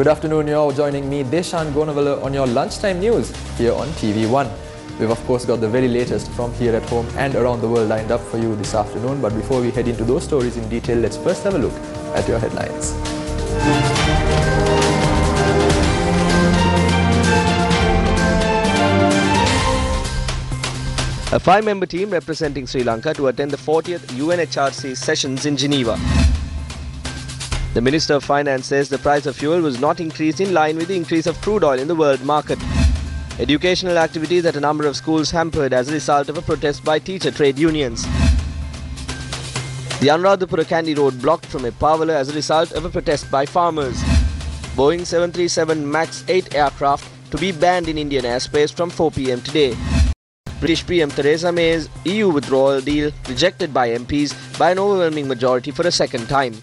Good afternoon, you're joining me, Deshan Gonavala, on your lunchtime news here on TV1. We've of course got the very latest from here at home and around the world lined up for you this afternoon. But before we head into those stories in detail, let's first have a look at your headlines. A 5-member team representing Sri Lanka to attend the 40th UNHRC sessions in Geneva. The Minister of Finance says the price of fuel was not increased in line with the increase of crude oil in the world market. Educational activities at a number of schools hampered as a result of a protest by teacher trade unions. The Anuradhapura Kandy road blocked from Eppavala as a result of a protest by farmers. Boeing 737 MAX 8 aircraft to be banned in Indian airspace from 4 p.m. today. British PM Theresa May's EU withdrawal deal rejected by MPs by an overwhelming majority for a second time.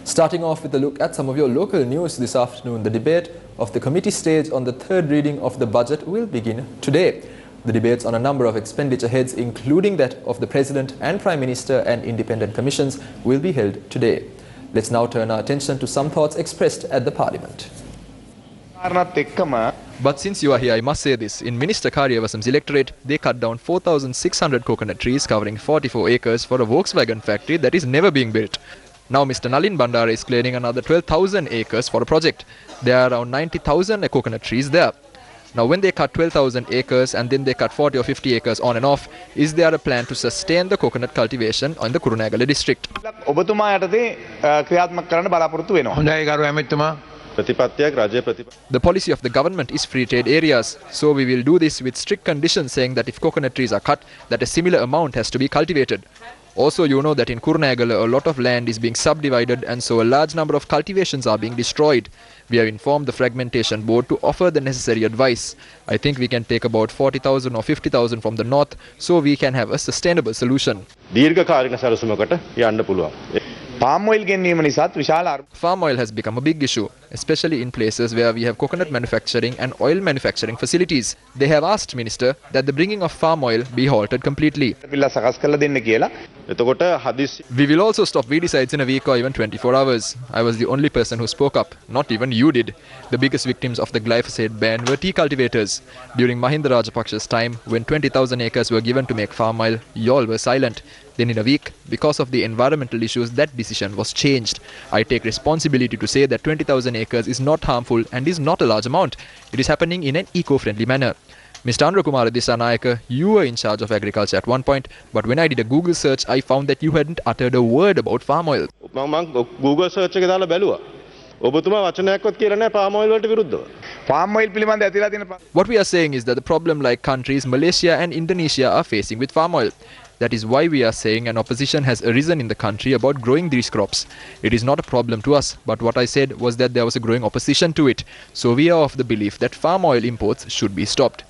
Starting off with a look at some of your local news this afternoon, the debate of the committee stage on the third reading of the budget will begin today. The debates on a number of expenditure heads, including that of the President and Prime Minister and independent commissions, will be held today. Let's now turn our attention to some thoughts expressed at the Parliament. But since you are here, I must say this. In Minister Karyawasam's electorate, they cut down 4,600 coconut trees covering 44 acres for a Volkswagen factory that is never being built. Now Mr. Nalin Bandara is clearing another 12,000 acres for a project. There are around 90,000 coconut trees there. Now when they cut 12,000 acres and then they cut 40 or 50 acres on and off, is there a plan to sustain the coconut cultivation in the Kurunegala district? The policy of the government is free trade areas, so we will do this with strict conditions saying that if coconut trees are cut, that a similar amount has to be cultivated. Also, you know that in Kurunegala a lot of land is being subdivided and so a large number of cultivations are being destroyed. We have informed the fragmentation board to offer the necessary advice. I think we can take about 40,000 or 50,000 from the north so we can have a sustainable solution. Palm oil has become a big issue, especially in places where we have coconut manufacturing and oil manufacturing facilities. They have asked Minister that the bringing of palm oil be halted completely. We will also stop weedicides in a week or even 24 hours. I was the only person who spoke up, not even you did. The biggest victims of the glyphosate ban were tea cultivators. During Mahinda Rajapaksha's time, when 20,000 acres were given to make palm oil, y'all were silent. Then in a week, because of the environmental issues, that decision was changed. I take responsibility to say that 20,000 acres is not harmful and is not a large amount. It is happening in an eco-friendly manner. Mr. Anuradhapura Dissanayaka, you were in charge of agriculture at one point, but when I did a Google search, I found that you hadn't uttered a word about palm oil. Google search What we are saying is that the problem like countries Malaysia and Indonesia are facing with palm oil. That is why we are saying an opposition has arisen in the country about growing these crops. It is not a problem to us, but what I said was that there was a growing opposition to it. So we are of the belief that palm oil imports should be stopped.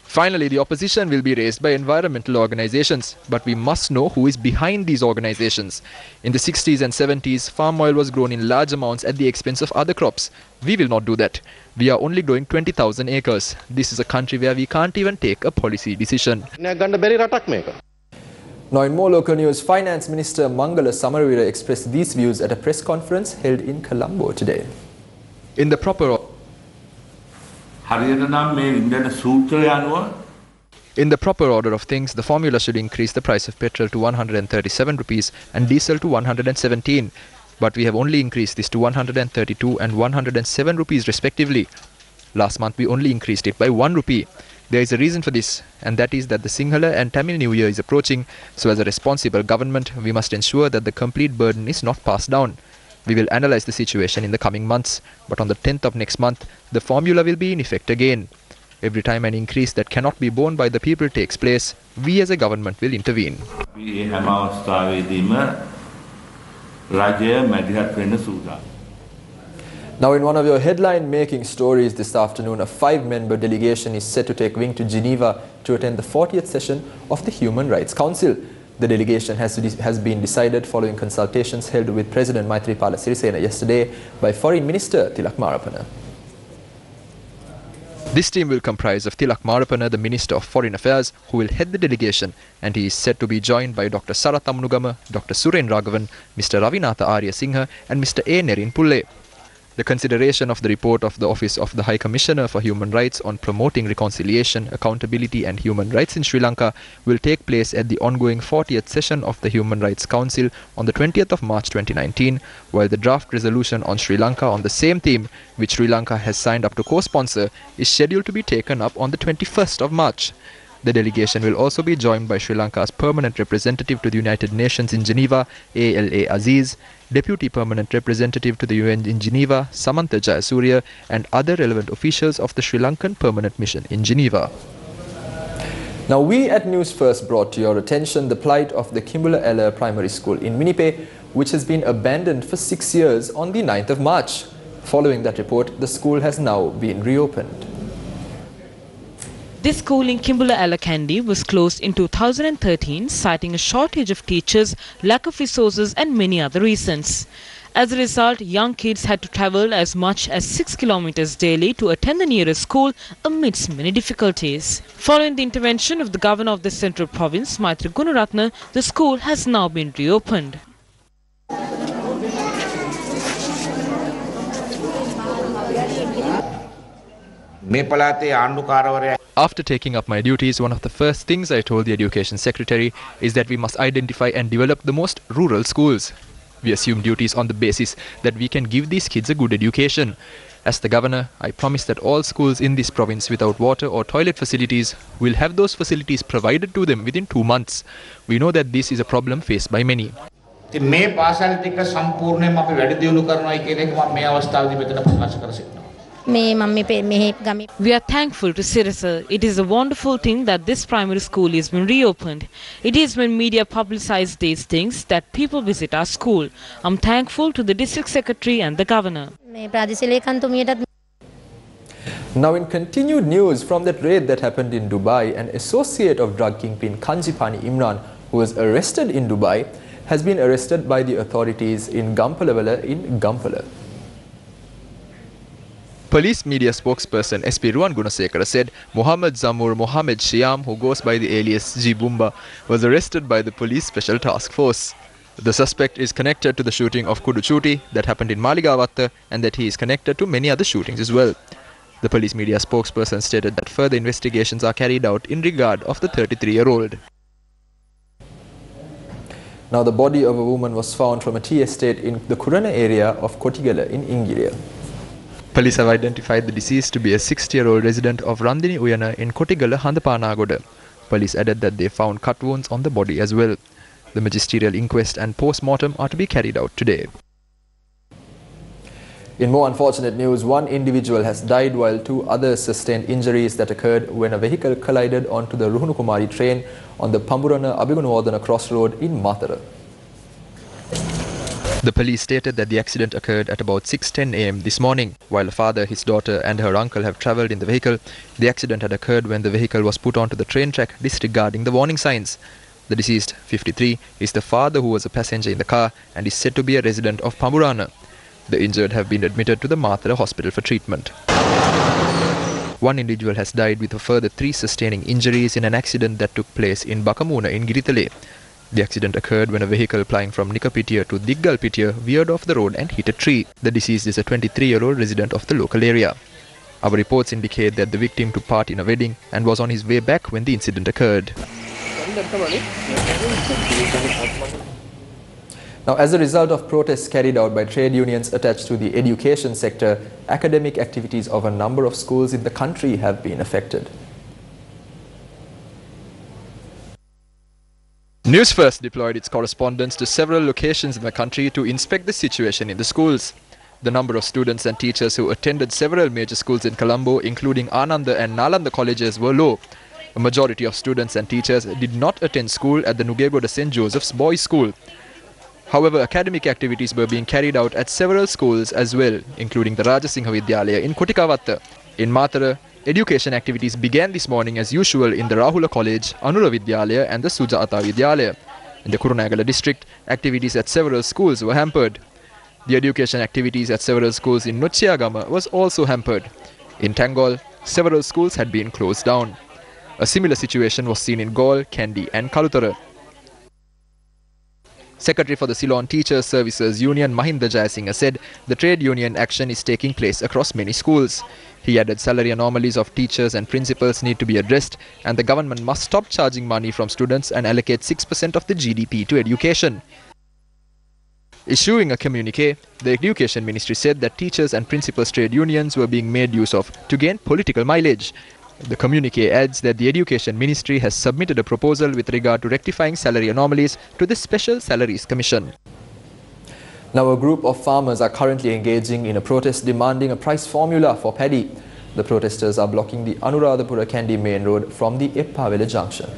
Finally, the opposition will be raised by environmental organizations, but we must know who is behind these organizations. In the 60s and 70s, palm oil was grown in large amounts at the expense of other crops. We will not do that. We are only growing 20,000 acres. This is a country where we can't even take a policy decision. Now in more local news, Finance Minister Mangala Samarawira expressed these views at a press conference held in Colombo today. In the proper order of things, the formula should increase the price of petrol to 137 rupees and diesel to 117. But we have only increased this to 132 and 107 rupees respectively. Last month we only increased it by 1 rupee. There is a reason for this, and that is that the Sinhala and Tamil New Year is approaching, so as a responsible government, we must ensure that the complete burden is not passed down. We will analyze the situation in the coming months, but on the 10th of next month, the formula will be in effect again. Every time an increase that cannot be borne by the people takes place, we as a government will intervene. Now in one of your headline-making stories this afternoon, a 5-member delegation is set to take wing to Geneva to attend the 40th session of the Human Rights Council. The delegation has been decided following consultations held with President Maithripala Sirisena yesterday by Foreign Minister Tilak Marapana. This team will comprise of Tilak Marapana, the Minister of Foreign Affairs, who will head the delegation, and he is said to be joined by Dr. Sarath Amnugama, Dr. Suren Raghavan, Mr. Ravinatha Arya Singha and Mr. A. Nerin Pulle. The consideration of the report of the Office of the High Commissioner for Human Rights on promoting reconciliation, accountability and human rights in Sri Lanka will take place at the ongoing 40th session of the Human Rights Council on the 20th of March 2019, while the draft resolution on Sri Lanka on the same theme, which Sri Lanka has signed up to co-sponsor, is scheduled to be taken up on the 21st of March. The delegation will also be joined by Sri Lanka's permanent representative to the United Nations in Geneva, ALA Aziz, Deputy Permanent Representative to the UN in Geneva, Samantha Jayasuriya, and other relevant officials of the Sri Lankan Permanent Mission in Geneva. Now, we at News First brought to your attention the plight of the Kimbula Ella Primary School in Minipe, which has been abandoned for 6 years on the 9th of March. Following that report, the school has now been reopened. This school in Kimbula Alakandi was closed in 2013, citing a shortage of teachers, lack of resources and many other reasons. As a result, young kids had to travel as much as 6 kilometers daily to attend the nearest school amidst many difficulties. Following the intervention of the governor of the central province, Maitri Gunaratne, the school has now been reopened. After taking up my duties, one of the first things I told the Education Secretary is that we must identify and develop the most rural schools. We assume duties on the basis that we can give these kids a good education. As the governor, I promise that all schools in this province without water or toilet facilities will have those facilities provided to them within 2 months. We know that this is a problem faced by many. We are thankful to Sirasa. It is a wonderful thing that this primary school is been reopened. It is when media publicize these things that people visit our school. I'm thankful to the district secretary and the governor. Now, in continued news from that raid that happened in Dubai, an associate of drug kingpin Kanjipani Imran, who was arrested in Dubai, has been arrested by the authorities in Gampalawala in Gampala. Police media spokesperson SP Ruwan Gunasekara said Mohammed Zamur Mohammed Shyam, who goes by the alias G Bumba, was arrested by the police special task force. The suspect is connected to the shooting of Kuduchuti that happened in Maligawatta, and that he is connected to many other shootings as well. The police media spokesperson stated that further investigations are carried out in regard of the 33-year-old. Now, the body of a woman was found from a tea estate in the Kurana area of Kotigala in Ingiriya. Police have identified the deceased to be a 60-year-old resident of Randini Uyana in Kotigala, Handapanagoda. Police added that they found cut wounds on the body as well. The magisterial inquest and post-mortem are to be carried out today. In more unfortunate news, one individual has died while 2 others sustained injuries that occurred when a vehicle collided onto the Ruhunukumari train on the Pamburana-Abigunawadana crossroad in Matara. The police stated that the accident occurred at about 6:10 am this morning. While a father, his daughter and her uncle have travelled in the vehicle, the accident had occurred when the vehicle was put onto the train track, disregarding the warning signs. The deceased, 53, is the father who was a passenger in the car and is said to be a resident of Pamburana. The injured have been admitted to the Matara hospital for treatment. One individual has died with a further 3 sustaining injuries in an accident that took place in Bakamuna in Giritale. The accident occurred when a vehicle plying from Nikapitiya to Diggalpitiya veered off the road and hit a tree. The deceased is a 23-year-old resident of the local area. Our reports indicate that the victim took part in a wedding and was on his way back when the incident occurred. Now, as a result of protests carried out by trade unions attached to the education sector, academic activities of a number of schools in the country have been affected. Newsfirst deployed its correspondents to several locations in the country to inspect the situation in the schools. The number of students and teachers who attended several major schools in Colombo, including Ananda and Nalanda colleges, were low. A majority of students and teachers did not attend school at the Nugegoda St. Joseph's Boys' School. However, academic activities were being carried out at several schools as well, including the Rajasingha Vidyalaya in Kotikavatta. In Matara, education activities began this morning as usual in the Rahula College, Anura Vidyalaya and the Sujata Vidyalaya. In the Kurunegala district, activities at several schools were hampered. The education activities at several schools in Nuchiagama was also hampered. In Tangol, several schools had been closed down. A similar situation was seen in Galle, Kandy and Kalutara. Secretary for the Ceylon Teachers Services Union Mahinda Jayasinghe said the trade union action is taking place across many schools. He added salary anomalies of teachers and principals need to be addressed and the government must stop charging money from students and allocate 6% of the GDP to education. Issuing a communique, the Education Ministry said that teachers and principals trade unions were being made use of to gain political mileage. The communique adds that the Education Ministry has submitted a proposal with regard to rectifying salary anomalies to the Special Salaries Commission. Now, a group of farmers are currently engaging in a protest demanding a price formula for paddy. The protesters are blocking the Anuradhapura Kandy main road from the Eppavela junction.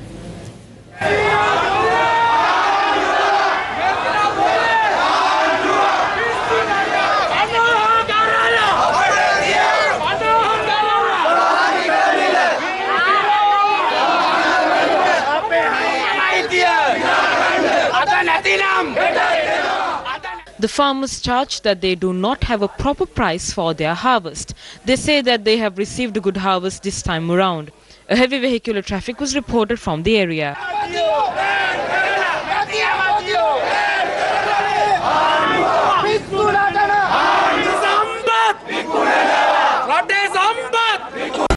The farmers charge that they do not have a proper price for their harvest. They say that they have received a good harvest this time around. A heavy vehicular traffic was reported from the area.